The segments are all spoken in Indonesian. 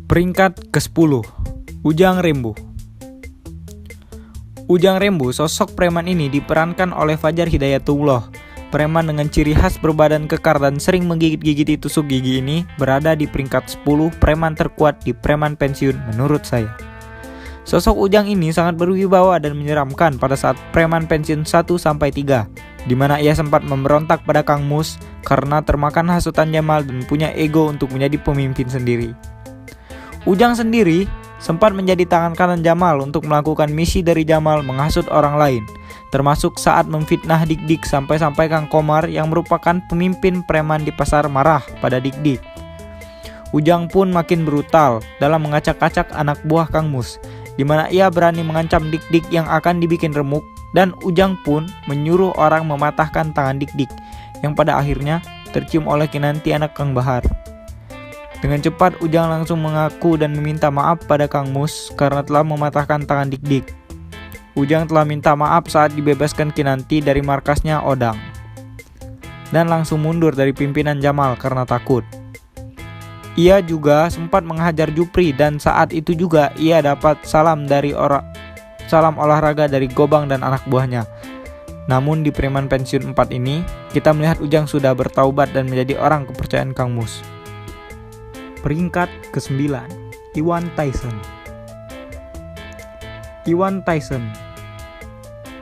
Peringkat ke-10, Ujang Rembo. Ujang Rembo, sosok preman ini diperankan oleh Fajar Hidayatullah. Preman dengan ciri khas berbadan kekar dan sering menggigit-gigiti tusuk gigi ini berada di peringkat 10 preman terkuat di preman pensiun menurut saya. Sosok Ujang ini sangat berwibawa dan menyeramkan pada saat preman pensiun 1-3, di mana ia sempat memberontak pada Kang Mus karena termakan hasutan Jamal dan punya ego untuk menjadi pemimpin sendiri. Ujang sendiri sempat menjadi tangan kanan Jamal untuk melakukan misi dari Jamal menghasut orang lain, termasuk saat memfitnah Dik-Dik sampai-sampai Kang Komar yang merupakan pemimpin preman di pasar marah pada Dik-Dik. Ujang pun makin brutal dalam mengacak-acak anak buah Kang Mus, di mana ia berani mengancam Dik-Dik yang akan dibikin remuk, dan Ujang pun menyuruh orang mematahkan tangan Dik-Dik yang pada akhirnya tercium oleh Kinanti anak Kang Bahar. Dengan cepat Ujang langsung mengaku dan meminta maaf pada Kang Mus karena telah mematahkan tangan Dik-Dik. Ujang telah minta maaf saat dibebaskan Kinanti dari markasnya Odang, dan langsung mundur dari pimpinan Jamal karena takut. Ia juga sempat menghajar Jupri dan saat itu juga ia dapat salam olahraga dari Gobang dan anak buahnya. Namun di preman pensiun 4 ini, kita melihat Ujang sudah bertaubat dan menjadi orang kepercayaan Kang Mus. Peringkat ke-9, Iwan Tyson. Iwan Tyson.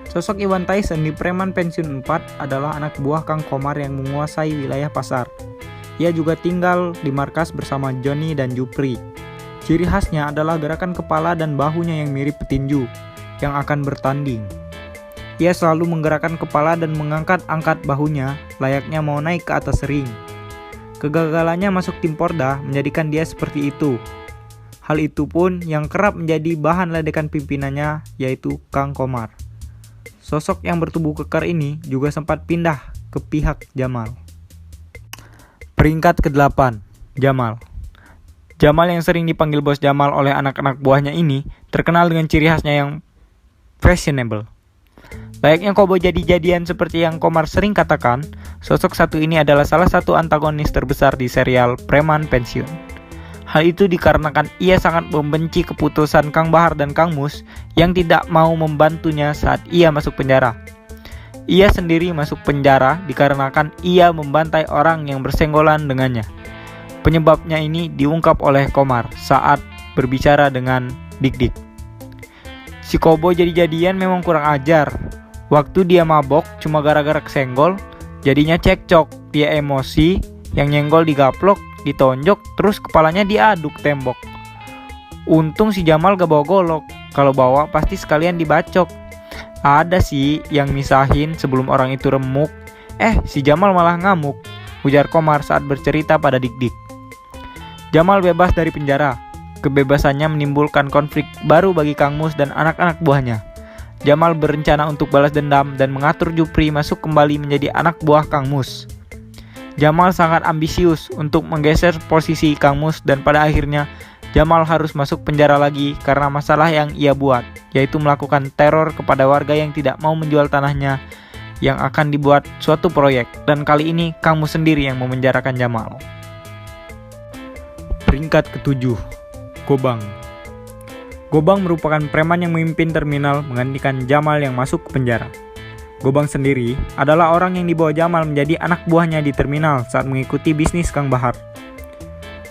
Sosok Iwan Tyson di preman pensiun 4 adalah anak buah Kang Komar yang menguasai wilayah pasar. Ia juga tinggal di markas bersama Joni dan Jupri. Ciri khasnya adalah gerakan kepala dan bahunya yang mirip petinju yang akan bertanding. Ia selalu menggerakkan kepala dan mengangkat-angkat bahunya layaknya mau naik ke atas ring. Kegagalannya masuk tim Porda menjadikan dia seperti itu. Hal itu pun yang kerap menjadi bahan ledekan pimpinannya, yaitu Kang Komar. Sosok yang bertubuh kekar ini juga sempat pindah ke pihak Jamal. Peringkat ke-8, Jamal. Jamal yang sering dipanggil Bos Jamal oleh anak-anak buahnya ini terkenal dengan ciri khasnya yang fashionable. Layaknya koboi jadi-jadian seperti yang Komar sering katakan, sosok satu ini adalah salah satu antagonis terbesar di serial Preman Pensiun. Hal itu dikarenakan ia sangat membenci keputusan Kang Bahar dan Kang Mus yang tidak mau membantunya saat ia masuk penjara. Ia sendiri masuk penjara dikarenakan ia membantai orang yang bersenggolan dengannya. Penyebabnya ini diungkap oleh Komar saat berbicara dengan Dik-Dik. Si koboi jadi-jadian memang kurang ajar. Waktu dia mabok cuma gara-gara kesenggol, jadinya cekcok. Dia emosi, yang nyenggol digaplok, ditonjok, terus kepalanya diaduk tembok. Untung si Jamal gak bawa golok, kalau bawa pasti sekalian dibacok. Ada sih yang misahin sebelum orang itu remuk. Si Jamal malah ngamuk, ujar Komar saat bercerita pada Dik-Dik. Jamal bebas dari penjara. Kebebasannya menimbulkan konflik baru bagi Kang Mus dan anak-anak buahnya. Jamal berencana untuk balas dendam dan mengatur Jupri masuk kembali menjadi anak buah Kang Mus. Jamal sangat ambisius untuk menggeser posisi Kang Mus dan pada akhirnya Jamal harus masuk penjara lagi karena masalah yang ia buat, yaitu melakukan teror kepada warga yang tidak mau menjual tanahnya yang akan dibuat suatu proyek, dan kali ini Kang Mus sendiri yang memenjarakan Jamal. Peringkat ke-7, Gobang. Gobang merupakan preman yang memimpin terminal menggantikan Jamal yang masuk ke penjara. Gobang sendiri adalah orang yang dibawa Jamal menjadi anak buahnya di terminal saat mengikuti bisnis Kang Bahar.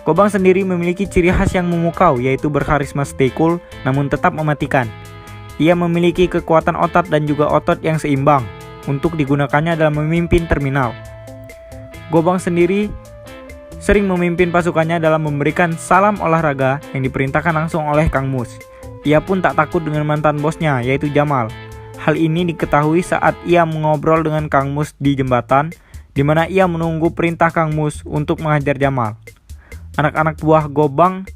Gobang sendiri memiliki ciri khas yang memukau, yaitu berkarisma stay cool namun tetap mematikan. Ia memiliki kekuatan otot dan juga otot yang seimbang untuk digunakannya dalam memimpin terminal. Gobang sendiri sering memimpin pasukannya dalam memberikan salam olahraga yang diperintahkan langsung oleh Kang Mus. Ia pun tak takut dengan mantan bosnya, yaitu Jamal. Hal ini diketahui saat ia mengobrol dengan Kang Mus di jembatan, di mana ia menunggu perintah Kang Mus untuk menghajar Jamal. Anak-anak buah Gobang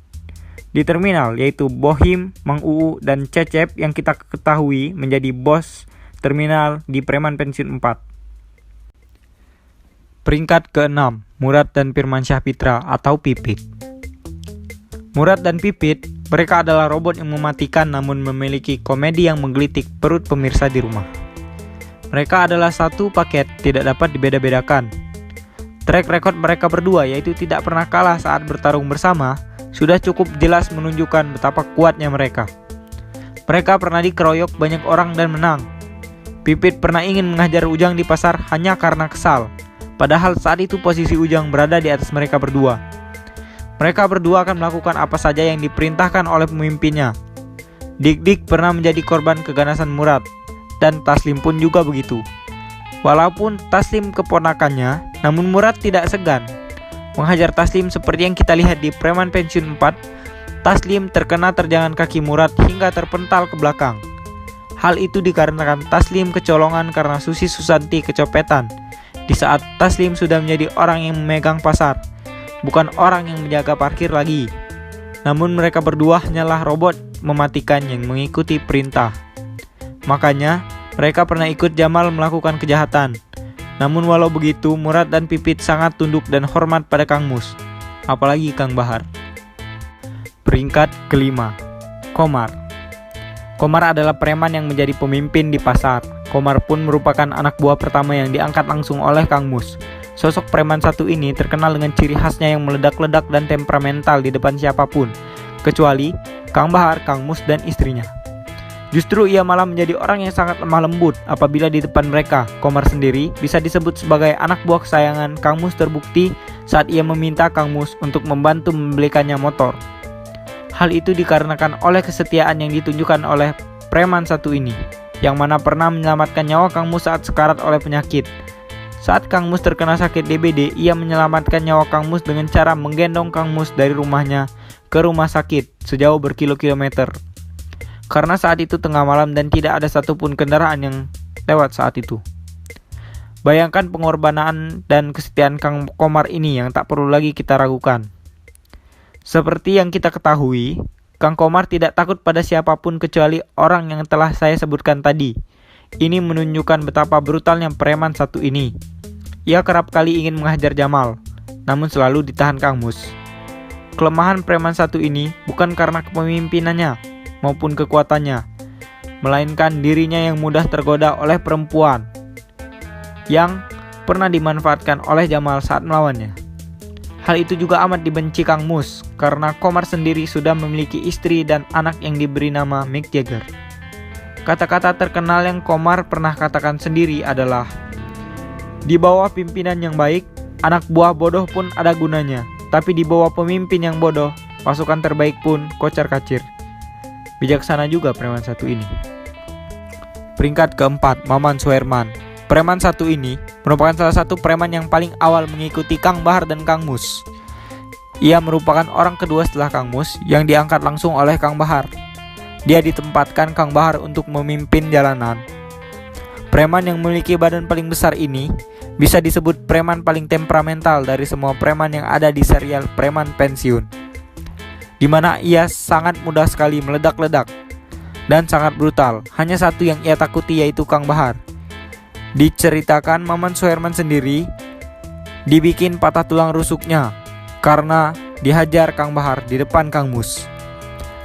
di terminal, yaitu Bohim, Mang Uu, dan Cecep yang kita ketahui menjadi bos terminal di Preman Pensiun 4. Peringkat ke-6, Murad dan Firmansyah Pitra atau Pipit. Murad dan Pipit, mereka adalah robot yang mematikan namun memiliki komedi yang menggelitik perut pemirsa di rumah. Mereka adalah satu paket, tidak dapat dibeda-bedakan. Track record mereka berdua, yaitu tidak pernah kalah saat bertarung bersama, sudah cukup jelas menunjukkan betapa kuatnya mereka. Mereka pernah dikeroyok banyak orang dan menang. Pipit pernah ingin menghajar Ujang di pasar hanya karena kesal, padahal saat itu posisi Ujang berada di atas mereka berdua. Mereka berdua akan melakukan apa saja yang diperintahkan oleh pemimpinnya. Dik-Dik pernah menjadi korban keganasan Murad, dan Taslim pun juga begitu. Walaupun Taslim keponakannya, namun Murad tidak segan menghajar Taslim seperti yang kita lihat di Preman Pensiun 4. Taslim terkena terjangan kaki Murad hingga terpental ke belakang. Hal itu dikarenakan Taslim kecolongan karena Susi Susanti kecopetan di saat Taslim sudah menjadi orang yang memegang pasar, bukan orang yang menjaga parkir lagi. Namun mereka berdua hanyalah robot mematikan yang mengikuti perintah. Makanya mereka pernah ikut Jamal melakukan kejahatan. Namun walau begitu, Murad dan Pipit sangat tunduk dan hormat pada Kang Mus, apalagi Kang Bahar. Peringkat kelima, Komar. Komar adalah preman yang menjadi pemimpin di pasar. Komar pun merupakan anak buah pertama yang diangkat langsung oleh Kang Mus. Sosok preman satu ini terkenal dengan ciri khasnya yang meledak-ledak dan temperamental di depan siapapun, kecuali Kang Bahar, Kang Mus, dan istrinya. Justru ia malah menjadi orang yang sangat lemah lembut apabila di depan mereka. Komar sendiri bisa disebut sebagai anak buah kesayangan Kang Mus terbukti saat ia meminta Kang Mus untuk membantu membelikannya motor. Hal itu dikarenakan oleh kesetiaan yang ditunjukkan oleh preman satu ini, yang mana pernah menyelamatkan nyawa Kang Mus saat sekarat oleh penyakit. Saat Kang Mus terkena sakit DBD, ia menyelamatkan nyawa Kang Mus dengan cara menggendong Kang Mus dari rumahnya ke rumah sakit sejauh berkilo-kilometer. Karena saat itu tengah malam dan tidak ada satupun kendaraan yang lewat saat itu. Bayangkan pengorbanan dan kesetiaan Kang Komar ini yang tak perlu lagi kita ragukan. Seperti yang kita ketahui, Kang Komar tidak takut pada siapapun kecuali orang yang telah saya sebutkan tadi. Ini menunjukkan betapa brutalnya preman satu ini. Ia kerap kali ingin menghajar Jamal, namun selalu ditahan Kang Mus. Kelemahan preman satu ini bukan karena kepemimpinannya maupun kekuatannya, melainkan dirinya yang mudah tergoda oleh perempuan yang pernah dimanfaatkan oleh Jamal saat melawannya. Hal itu juga amat dibenci Kang Mus karena Komar sendiri sudah memiliki istri dan anak yang diberi nama Mick Jagger. Kata-kata terkenal yang Komar pernah katakan sendiri adalah, "Di bawah pimpinan yang baik, anak buah bodoh pun ada gunanya, tapi di bawah pemimpin yang bodoh, pasukan terbaik pun kocar-kacir." Bijaksana juga preman satu ini. Peringkat keempat, Maman Suherman. Preman satu ini merupakan salah satu preman yang paling awal mengikuti Kang Bahar dan Kang Mus. Ia merupakan orang kedua setelah Kang Mus yang diangkat langsung oleh Kang Bahar. Dia ditempatkan Kang Bahar untuk memimpin jalanan. Preman yang memiliki badan paling besar ini bisa disebut preman paling temperamental dari semua preman yang ada di serial Preman Pensiun, di mana ia sangat mudah sekali meledak-ledak dan sangat brutal. Hanya satu yang ia takuti, yaitu Kang Bahar. Diceritakan Maman Suherman sendiri dibikin patah tulang rusuknya karena dihajar Kang Bahar di depan Kang Mus.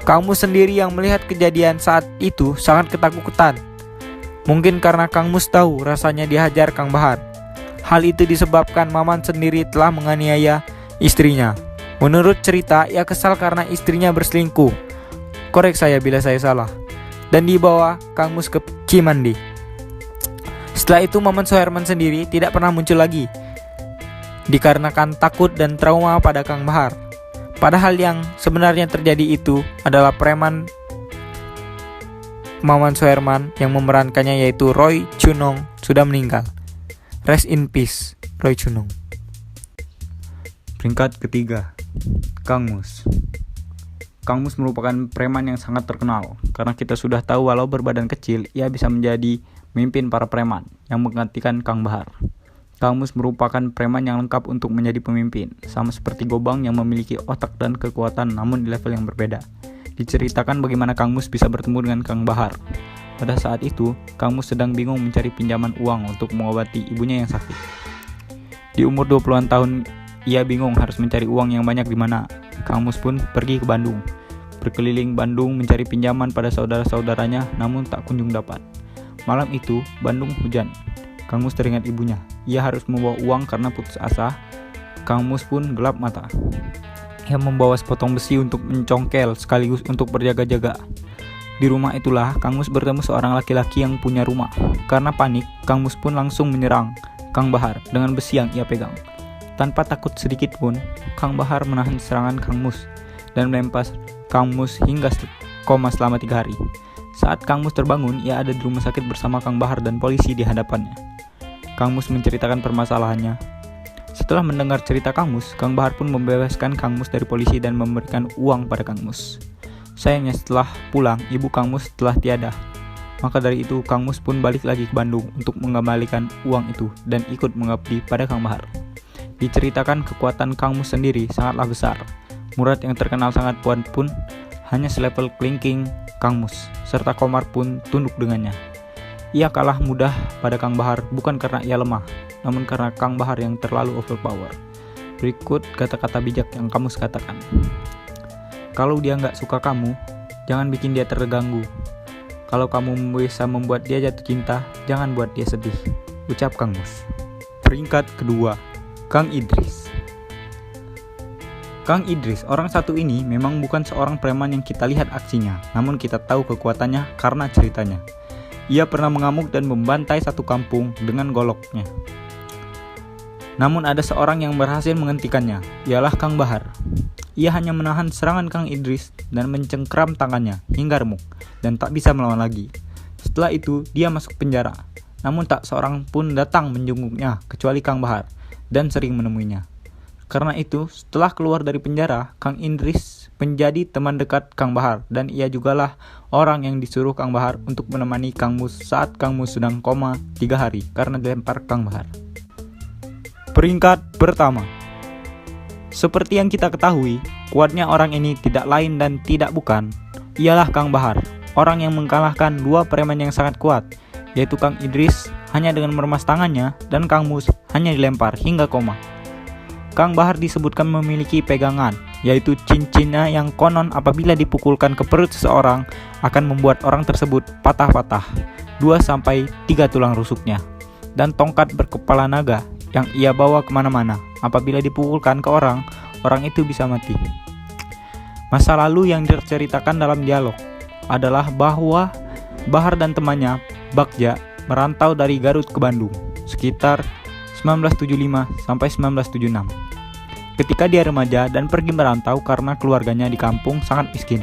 Kang Mus sendiri yang melihat kejadian saat itu sangat ketakutan. Mungkin karena Kang Mus tahu rasanya dihajar Kang Bahar. Hal itu disebabkan Maman sendiri telah menganiaya istrinya. Menurut cerita, ia kesal karena istrinya berselingkuh. Korek saya bila saya salah. Dan dibawa Kang Mus ke Cimandi. Setelah itu Maman Suherman sendiri tidak pernah muncul lagi, dikarenakan takut dan trauma pada Kang Bahar. Padahal yang sebenarnya terjadi itu adalah preman Maman Suherman yang memerankannya, yaitu Roy Chunong, sudah meninggal. Rest in peace, Roy Chunong. Peringkat ketiga, Kang Mus. Kang Mus merupakan preman yang sangat terkenal karena kita sudah tahu walau berbadan kecil, ia bisa menjadi pemimpin para preman yang menggantikan Kang Bahar. Kang Mus merupakan preman yang lengkap untuk menjadi pemimpin, sama seperti Gobang yang memiliki otak dan kekuatan namun di level yang berbeda. Diceritakan bagaimana Kang Mus bisa bertemu dengan Kang Bahar. Pada saat itu, Kang Mus sedang bingung mencari pinjaman uang untuk mengobati ibunya yang sakit. Di umur 20-an tahun, ia bingung harus mencari uang yang banyak di mana. Kang Mus pun pergi ke Bandung, berkeliling Bandung mencari pinjaman pada saudara-saudaranya, namun tak kunjung dapat. Malam itu, Bandung hujan. Kang Mus teringat ibunya. Ia harus membawa uang karena putus asa Kang Mus pun gelap mata. Ia membawa sepotong besi untuk mencongkel sekaligus untuk berjaga-jaga. Di rumah itulah Kang Mus bertemu seorang laki-laki yang punya rumah. Karena panik, Kang Mus pun langsung menyerang Kang Bahar dengan besi yang ia pegang. Tanpa takut sedikit pun, Kang Bahar menahan serangan Kang Mus dan melempar Kang Mus hingga koma selama 3 hari. Saat Kang Mus terbangun, ia ada di rumah sakit bersama Kang Bahar dan polisi di hadapannya. Kang Mus menceritakan permasalahannya. Setelah mendengar cerita Kang Mus, Kang Bahar pun membebaskan Kang Mus dari polisi dan memberikan uang pada Kang Mus. Sayangnya setelah pulang, ibu Kang Mus telah tiada. Maka dari itu Kang Mus pun balik lagi ke Bandung untuk mengembalikan uang itu dan ikut mengabdi pada Kang Bahar. Diceritakan kekuatan Kang Mus sendiri sangatlah besar. Murad yang terkenal sangat kuat pun hanya selevel kelingking Kang Mus, serta Komar pun tunduk dengannya. Ia kalah mudah pada Kang Bahar bukan karena ia lemah, namun karena Kang Bahar yang terlalu overpower. Berikut kata-kata bijak yang Kang Mus katakan. Kalau dia nggak suka kamu, jangan bikin dia terganggu. Kalau kamu bisa membuat dia jatuh cinta, jangan buat dia sedih. Ucap Kang Mus. Peringkat kedua, Kang Idris. Kang Idris, orang satu ini memang bukan seorang preman yang kita lihat aksinya, namun kita tahu kekuatannya karena ceritanya. Ia pernah mengamuk dan membantai satu kampung dengan goloknya. Namun ada seorang yang berhasil menghentikannya, ialah Kang Bahar. Ia hanya menahan serangan Kang Idris dan mencengkram tangannya hingga remuk dan tak bisa melawan lagi. Setelah itu dia masuk penjara, namun tak seorang pun datang menjenguknya kecuali Kang Bahar dan sering menemuinya. Karena itu, setelah keluar dari penjara, Kang Idris menjadi teman dekat Kang Bahar dan ia jugalah orang yang disuruh Kang Bahar untuk menemani Kang Mus saat Kang Mus sedang koma 3 hari karena dilempar Kang Bahar. Peringkat pertama. Seperti yang kita ketahui, kuatnya orang ini tidak lain dan tidak bukan ialah Kang Bahar, orang yang mengalahkan 2 preman yang sangat kuat, yaitu Kang Idris hanya dengan meremas tangannya dan Kang Mus hanya dilempar hingga koma. Kang Bahar disebutkan memiliki pegangan, yaitu cincinnya yang konon apabila dipukulkan ke perut seseorang akan membuat orang tersebut patah-patah 2-3 tulang rusuknya, dan tongkat berkepala naga yang ia bawa kemana-mana. Apabila dipukulkan ke orang itu bisa mati. Masa lalu yang diceritakan dalam dialog adalah bahwa Bahar dan temannya Bagja merantau dari Garut ke Bandung sekitar 1975 sampai 1976. Ketika dia remaja dan pergi merantau karena keluarganya di kampung sangat miskin.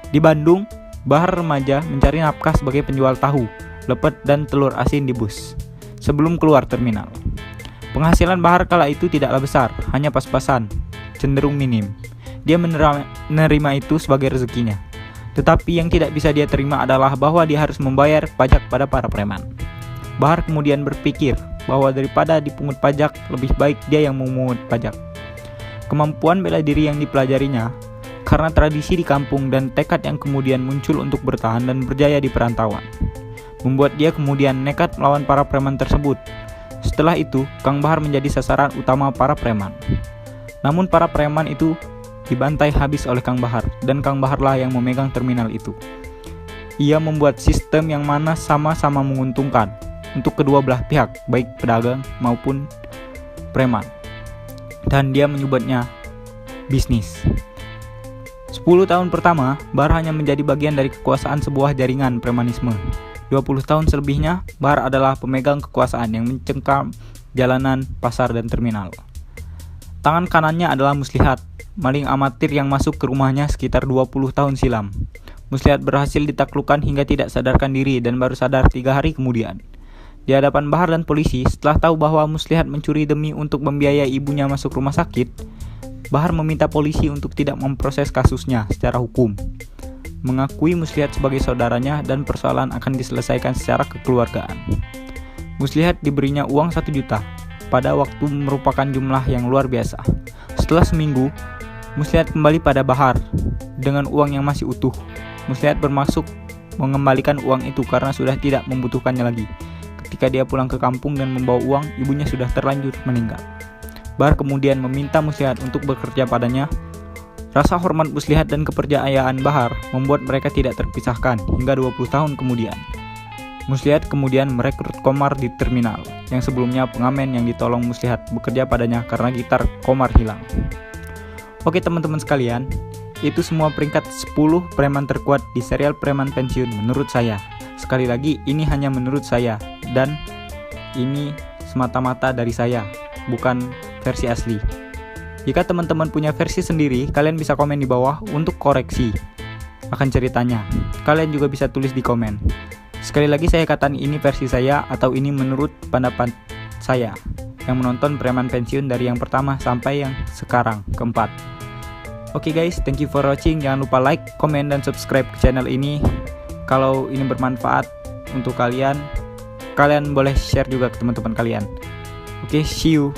Di Bandung, Bahar remaja mencari nafkah sebagai penjual tahu, lepet dan telur asin di bus sebelum keluar terminal. Penghasilan Bahar kala itu tidaklah besar, hanya pas-pasan, cenderung minim. Dia menerima itu sebagai rezekinya. Tetapi yang tidak bisa dia terima adalah bahwa dia harus membayar pajak pada para preman. Bahar kemudian berpikir bahwa daripada dipungut pajak, lebih baik dia yang memungut pajak. Kemampuan bela diri yang dipelajarinya karena tradisi di kampung dan tekad yang kemudian muncul untuk bertahan dan berjaya di perantauan membuat dia kemudian nekat melawan para preman tersebut. Setelah itu, Kang Bahar menjadi sasaran utama para preman. Namun para preman itu dibantai habis oleh Kang Bahar, dan Kang Baharlah yang memegang terminal itu. Ia membuat sistem yang mana sama-sama menguntungkan untuk kedua belah pihak, baik pedagang maupun preman. Dan dia menyebutnya bisnis. 10 tahun pertama, Bahar hanya menjadi bagian dari kekuasaan sebuah jaringan premanisme. 20 tahun selebihnya, Bahar adalah pemegang kekuasaan yang mencengkam jalanan, pasar, dan terminal. Tangan kanannya adalah Muslihat, maling amatir yang masuk ke rumahnya sekitar 20 tahun silam. Muslihat berhasil ditaklukkan hingga tidak sadarkan diri dan baru sadar 3 hari kemudian. Di hadapan Bahar dan polisi, setelah tahu bahwa Muslihat mencuri demi untuk membiayai ibunya masuk rumah sakit, Bahar meminta polisi untuk tidak memproses kasusnya secara hukum, mengakui Muslihat sebagai saudaranya dan persoalan akan diselesaikan secara kekeluargaan. Muslihat diberinya uang 1 juta, pada waktu merupakan jumlah yang luar biasa. Setelah seminggu, Muslihat kembali pada Bahar dengan uang yang masih utuh. Muslihat bermaksud mengembalikan uang itu karena sudah tidak membutuhkannya lagi. Ketika dia pulang ke kampung dan membawa uang, ibunya sudah terlanjur meninggal. Bahar kemudian meminta Muslihat untuk bekerja padanya. Rasa hormat Muslihat dan kepercayaan Bahar membuat mereka tidak terpisahkan hingga 20 tahun kemudian. Muslihat kemudian merekrut Komar di terminal, yang sebelumnya pengamen yang ditolong Muslihat bekerja padanya karena gitar Komar hilang. Oke teman-teman sekalian, itu semua peringkat 10 preman terkuat di serial preman pensiun menurut saya. Sekali lagi, ini hanya menurut saya, dan ini semata-mata dari saya, bukan versi asli. Jika teman-teman punya versi sendiri, kalian bisa komen di bawah untuk koreksi akan ceritanya. Kalian juga bisa tulis di komen. Sekali lagi saya katakan ini versi saya atau ini menurut pendapat saya yang menonton preman pensiun dari yang pertama sampai yang sekarang keempat. Oke guys, thank you for watching. Jangan lupa like, komen, dan subscribe ke channel ini. Kalau ini bermanfaat untuk kalian, kalian boleh share juga ke teman-teman kalian. Oke, see you.